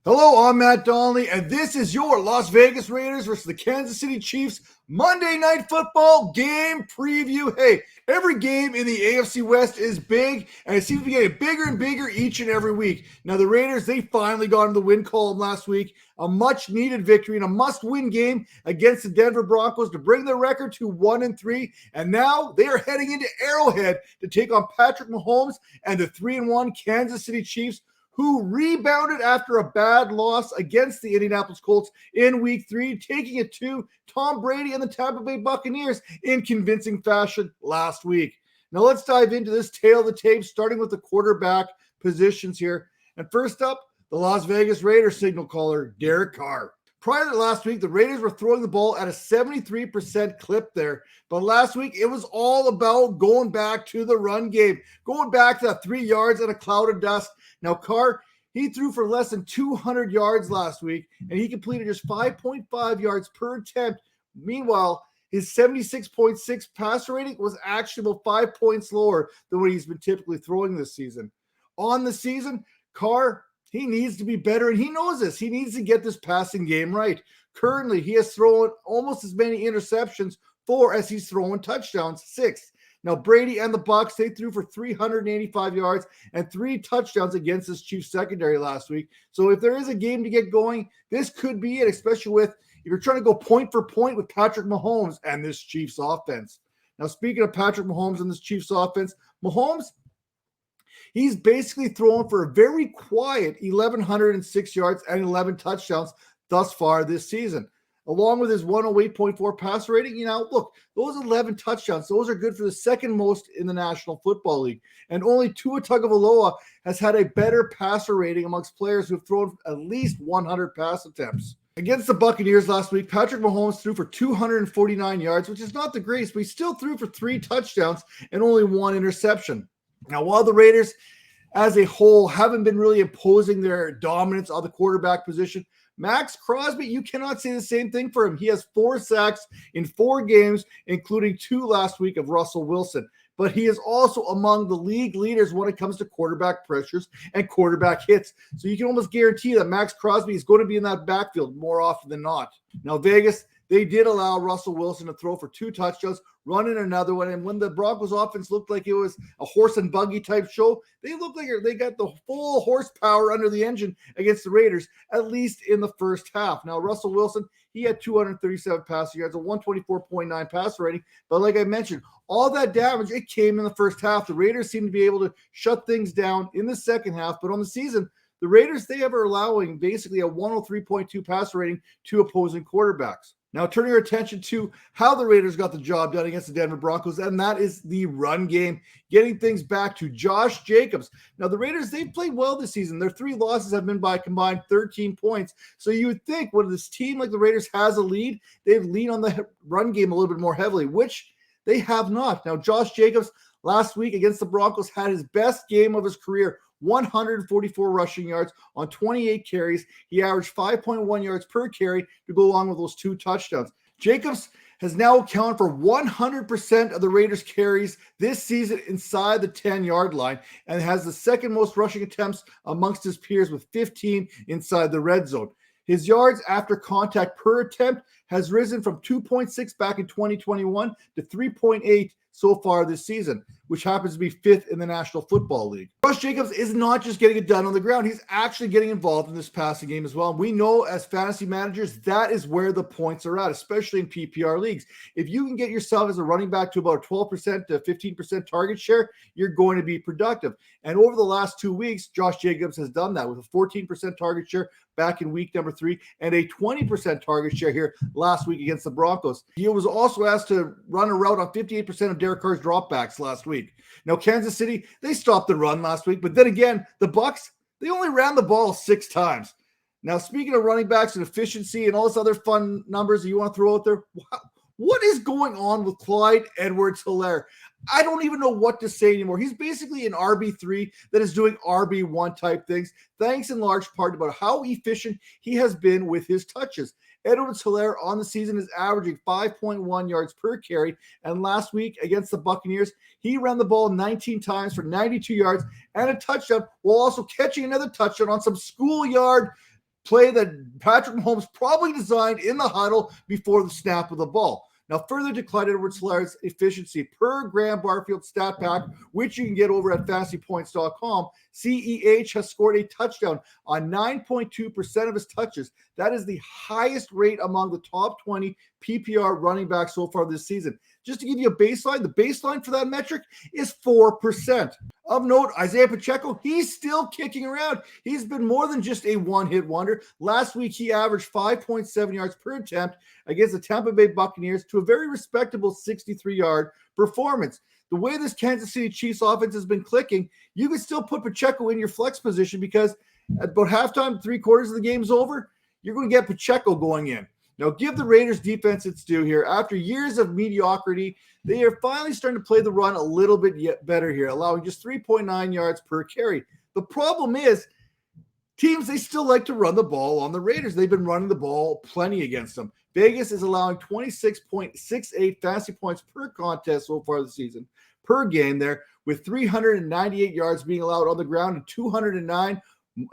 Hello, I'm Matt Donnelly, and this is your Las Vegas Raiders versus the Kansas City Chiefs Monday Night Football game preview. Hey, every game in the AFC West is big, and it seems to be getting bigger and bigger each and every week. Now, the Raiders, they finally got into the win column last week, a much-needed victory and a must-win game against the Denver Broncos to bring their record to 1-3, and now they are heading into Arrowhead to take on Patrick Mahomes and the 3-1 Kansas City Chiefs, who rebounded after a bad loss against the Indianapolis Colts in Week 3, taking it to Tom Brady and the Tampa Bay Buccaneers in convincing fashion last week. Now let's dive into this tale of the tape, starting with the quarterback positions here. And first up, the Las Vegas Raiders signal caller, Derek Carr. Prior to last week, the Raiders were throwing the ball at a 73% clip there. But last week, it was all about going back to the run game, going back to that 3 yards and a cloud of dust. Now, Carr, he threw for less than 200 yards last week, and he completed just 5.5 yards per attempt. Meanwhile, his 76.6 passer rating was actually about 5 points lower than what he's been typically throwing this season. On the season, Carr, he needs to be better, and he knows this. He needs to get this passing game right. Currently, he has thrown almost as many interceptions, 4, as he's throwing touchdowns, 6. Now, Brady and the Bucs, they threw for 385 yards and 3 touchdowns against this Chiefs secondary last week. So if there is a game to get going, this could be it, especially if you're trying to go point for point with Patrick Mahomes and this Chiefs offense. Now, speaking of Patrick Mahomes and this Chiefs offense, Mahomes, he's basically thrown for a very quiet 1,106 yards and 11 touchdowns thus far this season. Along with his 108.4 passer rating, look, those 11 touchdowns, those are good for the second most in the National Football League. And only Tua Tagovailoa has had a better passer rating amongst players who have thrown at least 100 pass attempts. Against the Buccaneers last week, Patrick Mahomes threw for 249 yards, which is not the greatest, but he still threw for 3 touchdowns and only 1 interception. Now, while the Raiders as a whole haven't been really imposing their dominance on the quarterback position, Max Crosby, you cannot say the same thing for him. He has 4 sacks in 4 games, including 2 last week of Russell Wilson. But he is also among the league leaders when it comes to quarterback pressures and quarterback hits. So you can almost guarantee that Max Crosby is going to be in that backfield more often than not. Now, Vegas, they did allow Russell Wilson to throw for 2 touchdowns, run in another one. And when the Broncos offense looked like it was a horse and buggy type show, they looked like they got the full horsepower under the engine against the Raiders, at least in the first half. Now, Russell Wilson, he had 237 passing yards, a 124.9 passer rating. But like I mentioned, all that damage, it came in the first half. The Raiders seem to be able to shut things down in the second half. But on the season, the Raiders, they are allowing basically a 103.2 passer rating to opposing quarterbacks. Now, turning our attention to how the Raiders got the job done against the Denver Broncos, and that is the run game, getting things back to Josh Jacobs. Now, the Raiders, they've played well this season. Their 3 losses have been by a combined 13 points. So you would think when this team like the Raiders has a lead, they'd lean on the run game a little bit more heavily, which they have not. Now, Josh Jacobs last week against the Broncos had his best game of his career, 144 rushing yards on 28 carries. He averaged 5.1 yards per carry to go along with those 2 touchdowns. Jacobs has now accounted for 100% of the Raiders' carries this season inside the 10-yard line and has the second most rushing attempts amongst his peers with 15 inside the red zone. His yards after contact per attempt has risen from 2.6 back in 2021 to 3.8 so far this season, which happens to be 5th in the National Football League. Josh Jacobs is not just getting it done on the ground. He's actually getting involved in this passing game as well. We know as fantasy managers, that is where the points are at, especially in PPR leagues. If you can get yourself as a running back to about 12% to 15% target share, you're going to be productive. And over the last 2 weeks, Josh Jacobs has done that with a 14% target share back in week number 3 and a 20% target share here last week against the Broncos. He was also asked to run a route on 58% of Derek Carr's dropbacks last week. Now, Kansas City, they stopped the run last week, but then again, the Bucs, they only ran the ball 6 times. Now, speaking of running backs and efficiency and all this other fun numbers that you want to throw out there, what is going on with Clyde Edwards-Hilaire? I don't even know what to say anymore. He's basically an RB3 that is doing RB1 type things, thanks in large part about how efficient he has been with his touches. Edwards-Hilaire on the season is averaging 5.1 yards per carry, and last week against the Buccaneers, he ran the ball 19 times for 92 yards and a touchdown, while also catching another touchdown on some schoolyard play that Patrick Mahomes probably designed in the huddle before the snap of the ball. Now, further to Clyde Edwards-Hilaire's efficiency per Graham Barfield stat pack, which you can get over at fantasypoints.com, CEH has scored a touchdown on 9.2% of his touches. That is the highest rate among the top 20 PPR running backs so far this season. Just to give you a baseline, the baseline for that metric is 4%. Of note, Isaiah Pacheco, he's still kicking around. He's been more than just a one-hit wonder. Last week, he averaged 5.7 yards per attempt against the Tampa Bay Buccaneers to a very respectable 63-yard performance. The way this Kansas City Chiefs offense has been clicking, you can still put Pacheco in your flex position because at about halftime, 3/4 of the game's over, you're going to get Pacheco going in. Now, give the Raiders defense its due here. After years of mediocrity, they are finally starting to play the run a little bit better here, allowing just 3.9 yards per carry. The problem is teams, they still like to run the ball on the Raiders. They've been running the ball plenty against them. Vegas is allowing 26.68 fantasy points per contest so far this season, per game there, with 398 yards being allowed on the ground and 209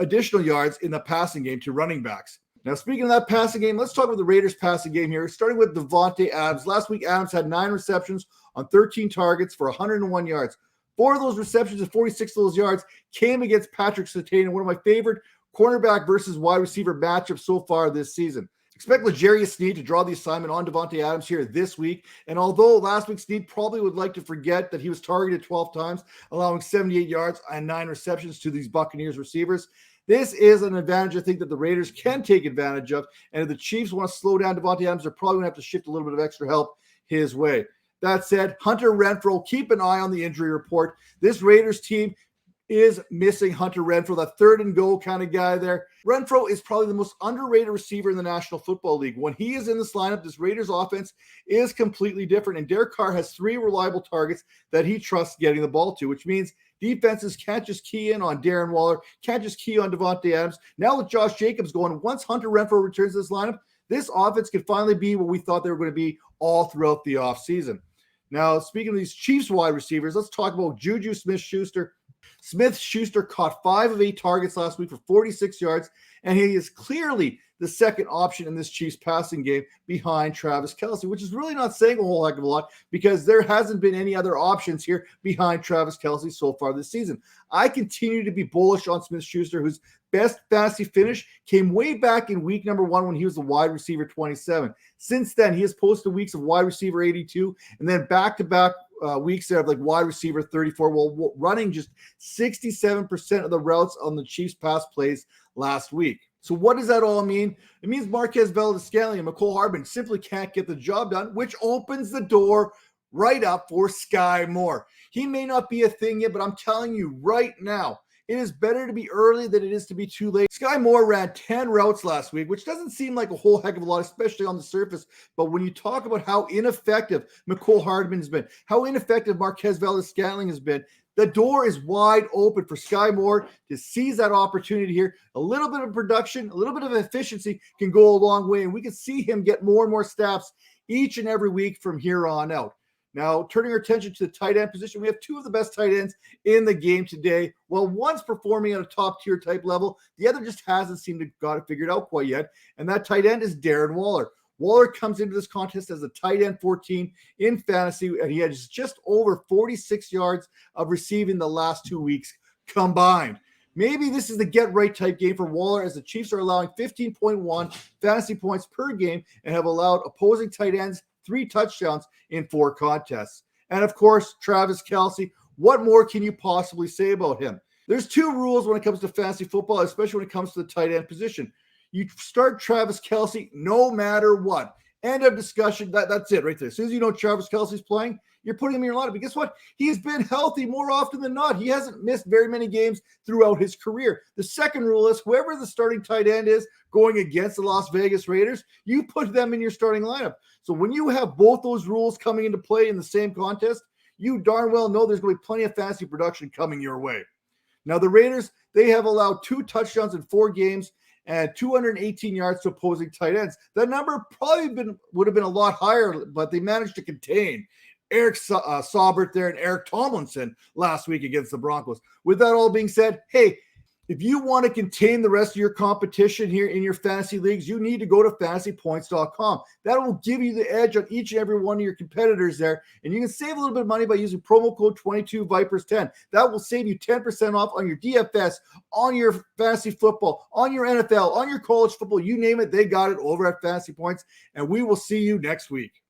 additional yards in the passing game to running backs. Now, speaking of that passing game, let's talk about the Raiders passing game here, starting with Devante Adams. Last week, Adams had 9 receptions on 13 targets for 101 yards. 4 of those receptions and 46 of those yards came against Patrick Surtain, one of my favorite cornerback versus wide receiver matchups so far this season. Expect L'Jarius Sneed to draw the assignment on Devante Adams here this week. And although last week Sneed probably would like to forget that he was targeted 12 times, allowing 78 yards and 9 receptions to these Buccaneers receivers, this is an advantage I think that the Raiders can take advantage of. And if the Chiefs want to slow down Devante Adams, they're probably going to have to shift a little bit of extra help his way. That said, Hunter Renfrow, keep an eye on the injury report. This Raiders team is missing Hunter Renfrow, that third and go kind of guy there. Renfrow is probably the most underrated receiver in the National Football League. When he is in this lineup, this Raiders offense is completely different. And Derek Carr has 3 reliable targets that he trusts getting the ball to, which means defenses can't just key in on Darren Waller, can't just key on Devante Adams. Now with Josh Jacobs going, once Hunter Renfrow returns to this lineup, this offense can finally be what we thought they were going to be all throughout the offseason. Now, speaking of these Chiefs wide receivers, let's talk about Juju Smith-Schuster. Smith-Schuster caught 5 of 8 targets last week for 46 yards, and he is clearly the second option in this Chiefs passing game behind Travis Kelce, which is really not saying a whole heck of a lot because there hasn't been any other options here behind Travis Kelce so far this season. I continue to be bullish on Smith-Schuster, whose best fantasy finish came way back in week number 1 when he was the wide receiver 27. Since then, he has posted weeks of wide receiver 82 and then back-to-back weeks there of like wide receiver 34 while running just 67% of the routes on the Chiefs pass plays last week. So what does that all mean? It means Marquez Valdes-Scantling and Mecole Hardman simply can't get the job done, which opens the door right up for Sky Moore. He may not be a thing yet, but I'm telling you right now, it is better to be early than it is to be too late. Sky Moore ran 10 routes last week, which doesn't seem like a whole heck of a lot, especially on the surface. But when you talk about how ineffective Mecole Hardman's been, how ineffective Marquez Valdes-Scantling has been, the door is wide open for Sky Moore to seize that opportunity here. A little bit of production, a little bit of efficiency can go a long way, and we can see him get more and more snaps each and every week from here on out. Now, turning our attention to the tight end position, we have 2 of the best tight ends in the game today. Well, one's performing at a top-tier type level. The other just hasn't seemed to got it figured out quite yet, and that tight end is Darren Waller. Waller comes into this contest as a tight end 14 in fantasy, and he has just over 46 yards of receiving the last 2 weeks combined. Maybe this is the get-right type game for Waller, as the Chiefs are allowing 15.1 fantasy points per game and have allowed opposing tight ends 3 touchdowns in 4 contests. And of course, Travis Kelce. What more can you possibly say about him? There's 2 rules when it comes to fantasy football, especially when it comes to the tight end position. You start Travis Kelce no matter what. End of discussion. That's it right there. As soon as you know Travis Kelce's playing, you're putting him in your lineup. But guess what? He's been healthy more often than not. He hasn't missed very many games throughout his career. The second rule is whoever the starting tight end is going against the Las Vegas Raiders, you put them in your starting lineup. So when you have both those rules coming into play in the same contest, you darn well know there's going to be plenty of fantasy production coming your way. Now, the Raiders, they have allowed 2 touchdowns in 4 games and 218 yards to opposing tight ends. That number probably would have been a lot higher, but they managed to contain Eric Saubert there and Eric Tomlinson last week against the Broncos. With that all being said, hey, If you want to contain the rest of your competition here in your fantasy leagues, you need to go to fantasypoints.com. That will give you the edge on each and every one of your competitors there. And you can save a little bit of money by using promo code 22Vipers10. That will save you 10% off on your DFS, on your fantasy football, on your NFL, on your college football. You name it, they got it over at Fantasy Points. And we will see you next week.